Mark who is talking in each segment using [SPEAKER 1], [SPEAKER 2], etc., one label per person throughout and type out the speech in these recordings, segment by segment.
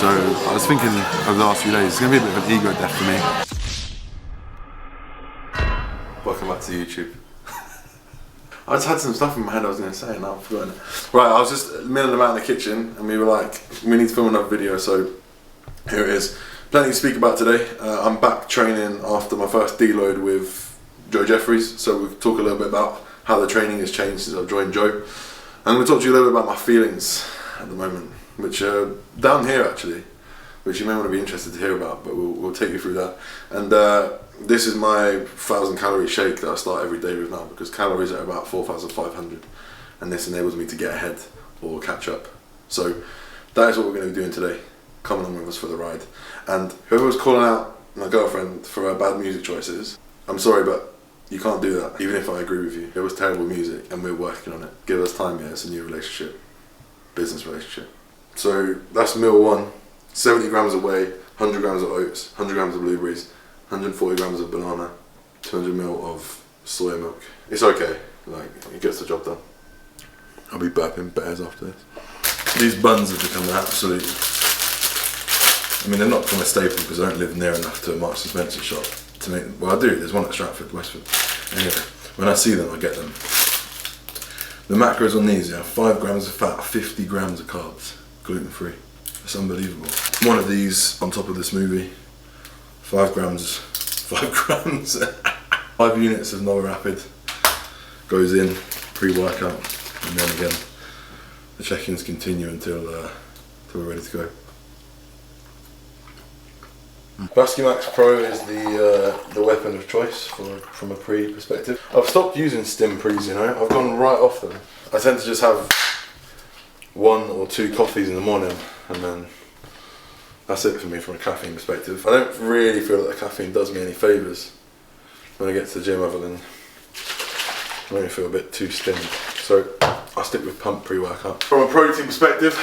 [SPEAKER 1] So I was thinking over the last few days, it's going to be a bit of an ego death for me. Welcome back to YouTube. I just had some stuff in my head I was going to say and now I've forgotten it. Right, I was just milling about in the kitchen and we were like, we need to film another video, so here it is. Plenty to speak about today. I'm back training after my first deload with Joe Jeffries, so we'll talk a little bit about how the training has changed since I've joined Joe. I'm going to talk to you a little bit about my feelings at the moment, which are down here actually, which you may want to be interested to hear about, but we'll take you through that. And this is my 1,000 calorie shake that I start every day with now, because calories are about 4,500 and this enables me to get ahead or catch up. So that is what we're going to be doing today. Come along with us for the ride. And whoever was calling out my girlfriend for her bad music choices, I'm sorry, but you can't do that, even if I agree with you. It was terrible music and we're working on it. Give us time, yeah, it's a new relationship, business relationship. So that's meal one, 70 grams of whey, 100 grams of oats, 100 grams of blueberries, 140 grams of banana, 200 ml of soya milk. It's okay, like, it gets the job done. I'll be burping bears after this. These buns have become an absolute, I mean, they're not from a staple because I don't live near enough to a Marks and Spencer shop to make them. Well, I do, there's one at Stratford, Westford. Anyway, when I see them, I get them. The macros on these, 5 grams of fat, 50 grams of carbs, gluten free. It's unbelievable. One of these on top of the smoothie, 5 grams, 5 units of Nova Rapid goes in pre-workout, and then again the check-ins continue until we're ready to go. Max Pro is the weapon of choice from a pre perspective. I've stopped using stim pre's, you know. I've gone right off them. I tend to just have 1 or 2 coffees in the morning, and then that's it for me from a caffeine perspective. I don't really feel that the caffeine does me any favours when I get to the gym, other than it makes me feel a bit too stimmed. So I stick with pump pre-workout. From a protein perspective,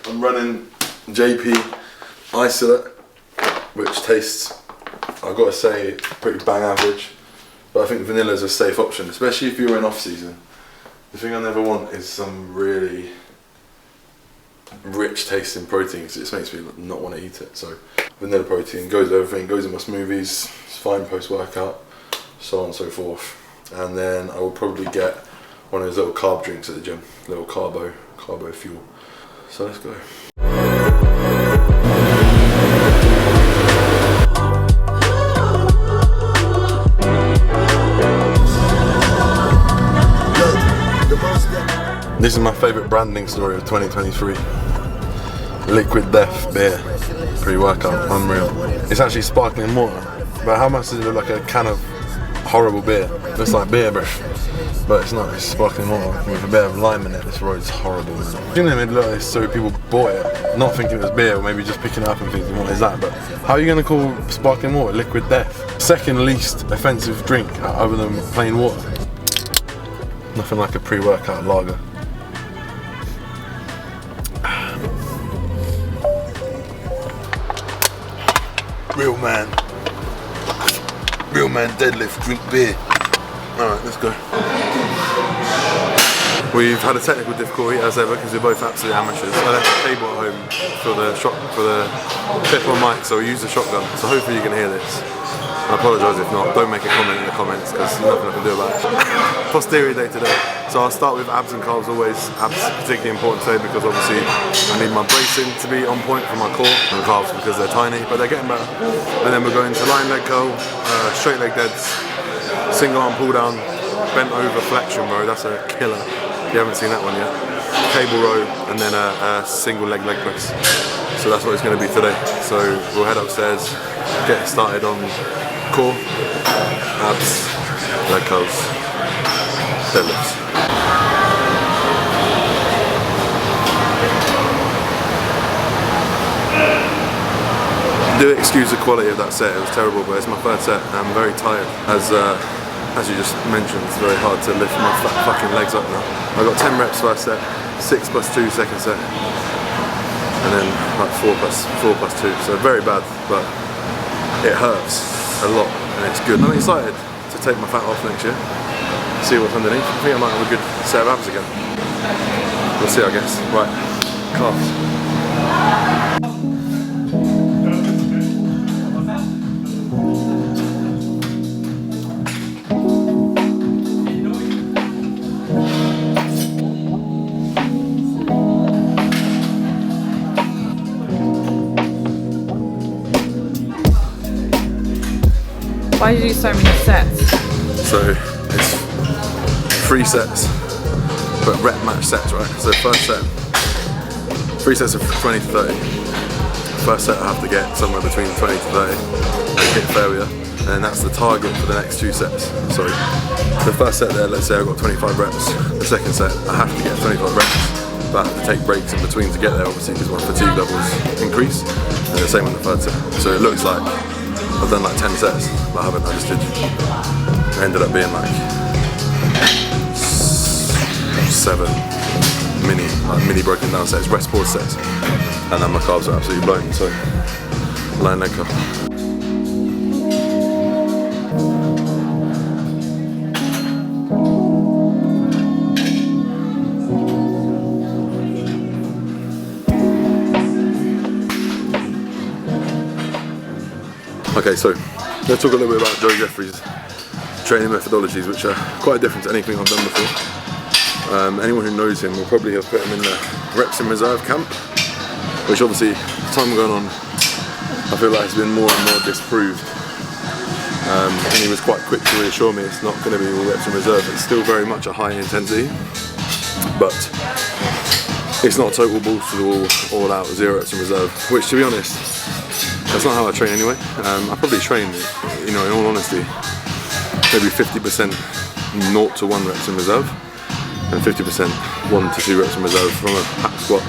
[SPEAKER 1] I'm running JP Isolate, which tastes, I've got to say, pretty bang average, but I think vanilla is a safe option, especially if you're in off season. The thing I never want is some really rich tasting protein, because it just makes me not want to eat it. So vanilla protein goes with everything, goes in my smoothies, it's fine post workout, so on and so forth. And then I will probably get one of those little carb drinks at the gym, little carbo fuel. So let's go. This is my favourite branding story of 2023. Liquid Death beer, pre-workout, unreal. It's actually sparkling water, but how much does it look like a can of horrible beer? It looks like beer, but it's not, it's sparkling water with a bit of lime in it. This road's horrible, man. I think they made a lot of this so people bought it, not thinking it was beer, or maybe just picking it up and thinking, what is that? But how are you going to call sparkling water Liquid Death? Second least offensive drink other than plain water. Nothing like a pre-workout lager. Real man deadlift, drink beer. Alright, let's go. We've had a technical difficulty as ever because we're both absolute amateurs. I left the cable at home for the clip on mic, so we used the shotgun. So hopefully you can hear this. I apologise if not. Don't make a comment in the comments because there's nothing I can do about it. Posterior day today. So I'll start with abs and calves always. Abs particularly important today because obviously I need my bracing to be on point for my core, and calves because they're tiny, but they're getting better. And then we're going to line leg curl, straight leg deads, single arm pull down, bent over flexion row. That's a killer. If you haven't seen that one yet. Cable row, and then a single leg press. So that's what it's going to be today. So we'll head upstairs, get started on core, abs, leg curls, deadlifts. Do excuse the quality of that set, it was terrible, but it's my third set and I'm very tired. As you just mentioned, it's very hard to lift my fucking legs up now. I got 10 reps first set, 6 plus 2 second set, and then like 4 plus 2, so very bad, but it hurts a lot and it's good. I'm excited to take my fat off next year, see what's underneath. I think I might have a good set of abs again. We'll see, I guess. Right, calves.
[SPEAKER 2] Why do you do so many sets?
[SPEAKER 1] So it's 3 sets, but rep match sets, right? So first set, 3 sets of 20 to 30. First set I have to get somewhere between 20 to 30 to hit failure, and then that's the target for the next 2 sets. So the first set there, let's say I've got 25 reps. The second set, I have to get 25 reps, but I have to take breaks in between to get there, obviously, because my fatigue levels increase. And the same on the third set. So it looks like I've done like 10 sets, but I haven't. I just did. It ended up being like 7 mini broken down sets, rest pause sets, and then my carbs are absolutely blown. So line leg curl. Okay, so let's talk a little bit about Joe Jeffrey's training methodologies, which are quite different to anything I've done before. Anyone who knows him will probably have put him in the reps in reserve camp, which obviously, as time going on, I feel like it's been more and more disproved. And he was quite quick to reassure me it's not going to be all reps in reserve. It's still very much a high intensity, but it's not total balls to the wall, all out, 0 reps in reserve, which, to be honest, that's not how I train anyway. I probably train, you know, in all honesty, maybe 50% 0 to 1 reps in reserve, and 50% 1 to 2 reps in reserve from a hack squat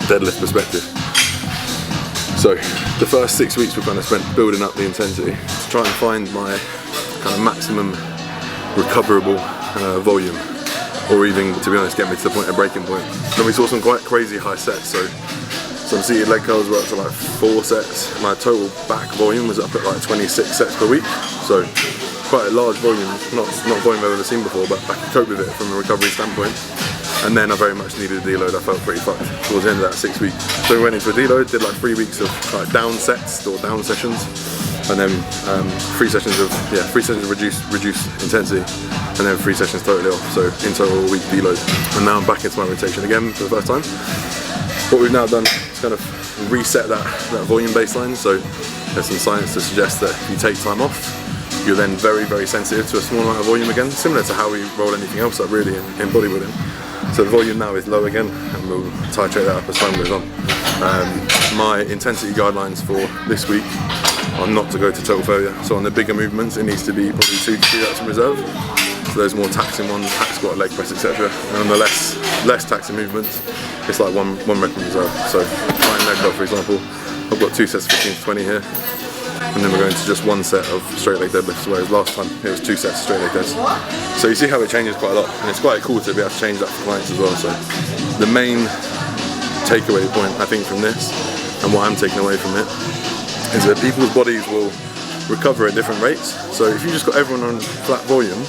[SPEAKER 1] deadlift perspective. So the first 6 weeks were kind of spent building up the intensity to try and find my kind of maximum recoverable volume, or even, to be honest, get me to the point of breaking point. Then we saw some quite crazy high sets. So some seated leg curls were up to like 4 sets. My total back volume was up at like 26 sets per week. So quite a large volume, not volume I've ever seen before, but I could cope with it from a recovery standpoint. And then I very much needed a deload. I felt pretty fucked towards the end of that 6 weeks. So we went into a deload, did like 3 weeks of like down sets or down sessions, and then 3 sessions of reduced intensity, and then 3 sessions totally off. So in total a week deload. And now I'm back into my rotation again for the first time. What we've now done is kind of reset that volume baseline. So there's some science to suggest that if you take time off, you're then very, very sensitive to a small amount of volume again, similar to how we roll anything else up really in bodybuilding. So the volume now is low again, and we'll titrate that up as time goes on. My intensity guidelines for this week are not to go to total failure. So on the bigger movements, it needs to be probably 2 to 3 reps in reserve. So those more taxing ones, hack squat, leg press, etc. And on the less taxing movements, it's like one rep in reserve. So lying leg curl, for example, I've got 2 sets of 15 to 20 here, and then we're going to just 1 set of straight leg deadlifts, whereas last time it was 2 sets of straight leg deadlifts. So you see how it changes quite a lot, and it's quite cool to be able to change that for clients as well. So the main takeaway point, I think, from this, and what I'm taking away from it, is that people's bodies will recover at different rates. So if you just got everyone on flat volume,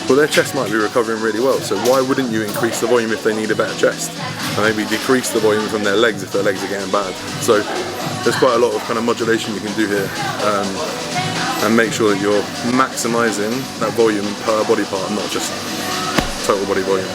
[SPEAKER 1] well, their chest might be recovering really well. So why wouldn't you increase the volume if they need a better chest? And maybe decrease the volume from their legs if their legs are getting bad. So there's quite a lot of kind of modulation you can do here, and make sure that you're maximising that volume per body part, not just total body volume.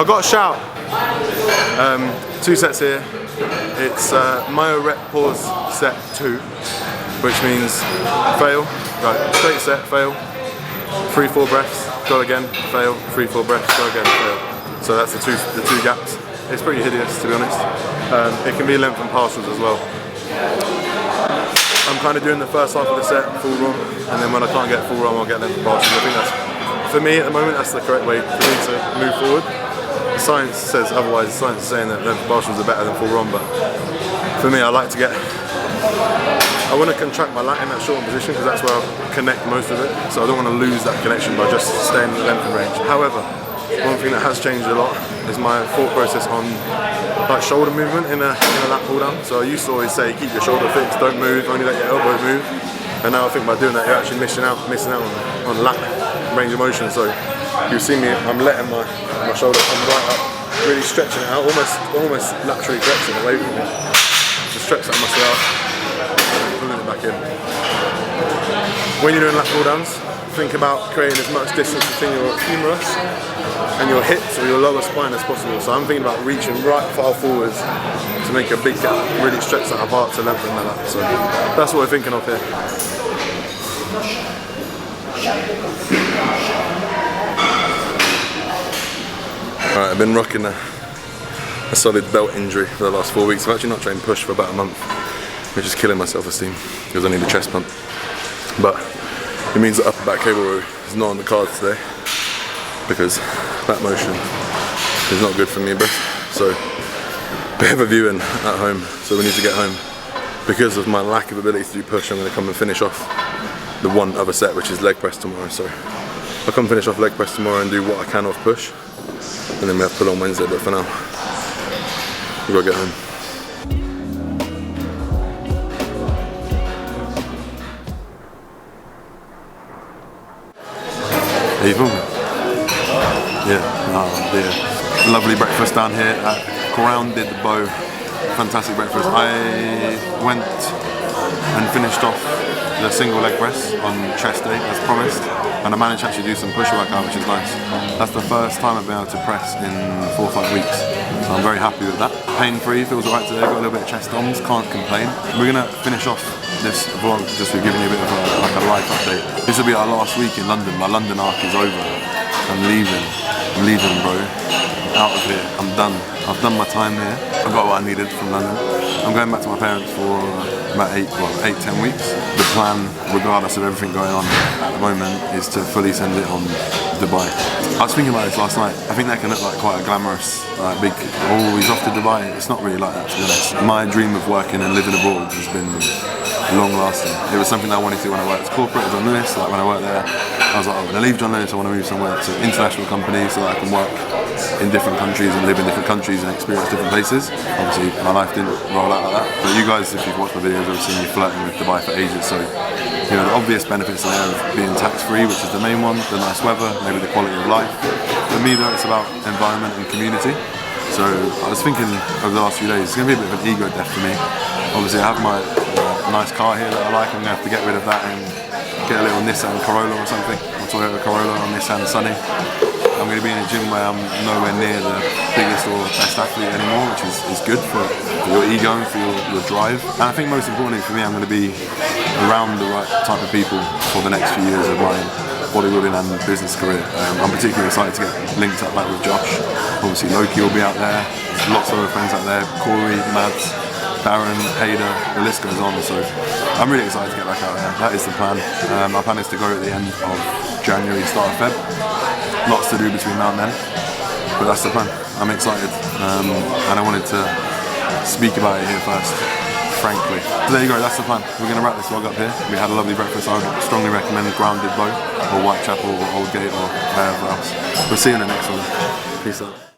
[SPEAKER 1] I've got a shout. 2 sets here. It's myo rep pause set 2, which means fail, right, straight set, fail, 3-4 breaths, go again, fail, 3-4 breaths, go again, fail. So that's the two gaps. It's pretty hideous, to be honest. It can be length and partials as well. I'm kind of doing the first half of the set full ROM, and then when I can't get full ROM, I'll get length and partials. I think that's, for me at the moment, that's the correct way for me to move forward. Science says otherwise. Science is saying that length partials are better than full ROM, but for me, I like to get. I want to contract my lat in that shortened position because that's where I connect most of it. So I don't want to lose that connection by just staying in the length and range. However,
[SPEAKER 2] one thing that has changed a lot is my thought process on like shoulder movement in a lat pull down. So I used to always say keep your shoulder fixed, don't move, only let your elbow move. And now I think by doing that you're actually missing out on lat range of motion. So you see me, I'm letting my shoulder come right up, really stretching it out, almost laterally flexing away from me. Just stretch that muscle out, pulling it back in. When you're doing lat pull downs, think about creating as much distance between your humerus and your hips or your lower spine as possible. So I'm thinking about reaching right far forwards to make a big gap, really stretch that apart to lengthen that up. So that's what we're thinking of here. Alright, I've been rocking a solid belt injury for the last 4 weeks. I've actually not trained push for about a month, which is killing my self-esteem because I need a chest pump. But it means that upper back cable row is not on the cards today because that motion is not good for me, bro. So we have a viewing at home, so we need to get home. Because of my lack of ability to do push, I'm going to come and finish off the one other set, which is leg press tomorrow. So I'll come finish off leg press tomorrow and do what I can off push, and then we have pull on Wednesday. But for now, we've got to get home. Are you filming? Yeah, oh dear. Lovely breakfast down here at Grounded Bow. Fantastic breakfast. I went and finished off the single leg press on chest day as promised, and I managed to actually do some push workout, which is nice. That's the first time I've been able to press in 4 or 5 weeks, so I'm very happy with that. Pain free, feels alright today, got a little bit of chest DOMs, can't complain. We're gonna finish off this vlog just with giving you a bit of a life update. This will be our last week in London. My London arc is over. I'm leaving bro. Out of here, I'm done. I've done my time here. I got what I needed from London. I'm going back to my parents for about 8-10 weeks. The plan, regardless of everything going on at the moment, is to fully send it on Dubai. I was thinking about this last night. I think that can look like quite a glamorous, big, oh, he's off to Dubai. It's not really like that, to be honest. My dream of working and living abroad has been long lasting. It was something that I wanted to do when I worked corporate at John Lewis. Like when I worked there, I was like, oh, when I leave John Lewis, I want to move somewhere to an international company so that I can work in different countries and live in different countries and experience different places. Obviously, my life didn't roll out like that. But you guys, if you've watched my videos, have seen me flirting with Dubai for ages. So, you know, the obvious benefits are there of being tax-free, which is the main one, the nice weather, maybe the quality of life. For me, though, it's about environment and community. So I was thinking over the last few days, it's going to be a bit of an ego death for me. Obviously, I have my nice car here that I like. I'm going to have to get rid of that and get a little Nissan Corolla or something. Or Toyota Corolla or Nissan Sunny. I'm going to be in a gym where I'm nowhere near the biggest or best athlete anymore, which is good for your ego and for your drive. And I think most importantly for me, I'm going to be around the right type of people for the next few years of my bodybuilding and business career. I'm particularly excited to get linked up back with Josh. Obviously Loki will be out there, there's lots of other friends out there, Corey, Mads, Darren, Hader, the list goes on. So I'm really excited to get back out there. That is the plan. My plan is to go at the end of January, start of Feb. Lots to do between now and then, but that's the plan. I'm excited, and I wanted to speak about it here first, frankly. So there you go, that's the plan. We're going to wrap this vlog up here. We had a lovely breakfast. I would strongly recommend Grounded Bow, or Whitechapel, or Oldgate, or wherever else. We'll see you in the next one. Peace out.